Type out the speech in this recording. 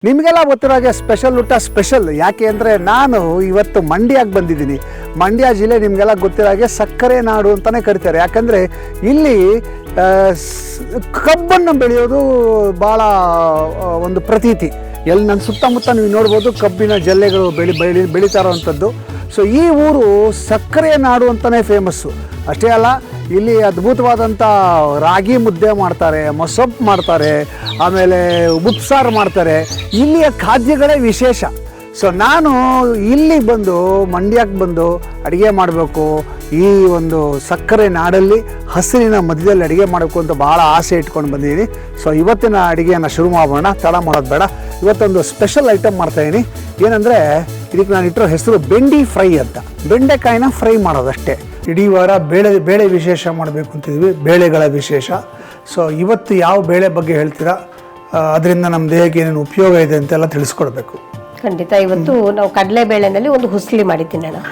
ನಿಮಗೆಲ್ಲ ಗೊತ್ತಿರೋ ಹಾಗೆ ಸ್ಪೆಷಲ್ ಊಟ ಸ್ಪೆಷಲ್ ಯಾಕೆ ಅಂದರೆ ನಾನು ಇವತ್ತು ಮಂಡ್ಯಕ್ಕೆ ಬಂದಿದ್ದೀನಿ. ಮಂಡ್ಯ ಜಿಲ್ಲೆ ನಿಮಗೆಲ್ಲ ಗೊತ್ತಿರೋ ಹಾಗೆ ಸಕ್ಕರೆ ನಾಡು ಅಂತಲೇ ಕರೀತಾರೆ. ಯಾಕಂದರೆ ಇಲ್ಲಿ ಕಬ್ಬನ್ನು ಬೆಳೆಯೋದು ಭಾಳ ಒಂದು ಪ್ರತೀತಿ. ಎಲ್ಲಿ ನನ್ನ ಸುತ್ತಮುತ್ತ ನೀವು ನೋಡ್ಬೋದು ಕಬ್ಬಿನ ಜಲ್ಲೆಗಳು ಬೆಳೀತಾ ಇರೋವಂಥದ್ದು. ಸೊ ಈ ಊರು ಸಕ್ಕರೆ ನಾಡು ಅಂತಲೇ ಫೇಮಸ್ಸು. ಅಷ್ಟೇ ಅಲ್ಲ, ಇಲ್ಲಿ ಅದ್ಭುತವಾದಂಥ ರಾಗಿ ಮುದ್ದೆ ಮಾಡ್ತಾರೆ, ಮೊಸಪ್ಪು ಮಾಡ್ತಾರೆ, ಆಮೇಲೆ ಉಪ್ಸಾರು ಮಾಡ್ತಾರೆ. ಇಲ್ಲಿಯ ಖಾದ್ಯಗಳೇ ವಿಶೇಷ. ಸೊ ನಾನು ಇಲ್ಲಿಗೆ ಬಂದು ಮಂಡ್ಯಕ್ಕೆ ಬಂದು ಅಡುಗೆ ಮಾಡಬೇಕು, ಈ ಒಂದು ಸಕ್ಕರೆ ನಾಡಲ್ಲಿ ಹಸಿರಿನ ಮಧ್ಯದಲ್ಲಿ ಅಡುಗೆ ಮಾಡಬೇಕು ಅಂತ ಭಾಳ ಆಸೆ ಇಟ್ಕೊಂಡು ಬಂದಿದ್ದೀನಿ. ಸೊ ಇವತ್ತಿನ ಅಡುಗೆಯನ್ನು ಶುರು ಮಾಡೋಣ, ತಡ ಮಾಡೋದು ಬೇಡ. ಇವತ್ತೊಂದು ಸ್ಪೆಷಲ್ ಐಟಮ್ ಮಾಡ್ತಾಯಿದ್ದೀನಿ. ಏನಂದರೆ ಇದಕ್ಕೆ ನಾನು ಇಟ್ಟಿರೋ ಹೆಸರು ಬೆಂಡಿ ಫ್ರೈ ಅಂತ. ಬೆಂಡೆಕಾಯಿನ ಫ್ರೈ ಮಾಡೋದಷ್ಟೇ. ಇಡೀ ವಾರ ಬೇಳೆ ವಿಶೇಷ ಮಾಡಬೇಕು ಅಂತಿದ್ವಿ, ಬೇಳೆಗಳ ವಿಶೇಷ. ಸೊ ಇವತ್ತು ಯಾವ ಬೇಳೆ ಬಗ್ಗೆ ಹೇಳ್ತೀರಾ, ಅದರಿಂದ ನಮ್ಮ ದೇಹಕ್ಕೆ ಏನೇನು ಉಪಯೋಗ ಇದೆ ಅಂತೆಲ್ಲ ತಿಳಿಸ್ಕೊಡ್ಬೇಕು. ಖಂಡಿತ. ಇವತ್ತು ನಾವು ಕಡಲೆ ಬೇಳೆನಲ್ಲಿ ಒಂದು ಹುಸ್ಲಿ ಮಾಡಿದ್ದೀನಿ ನಾನು.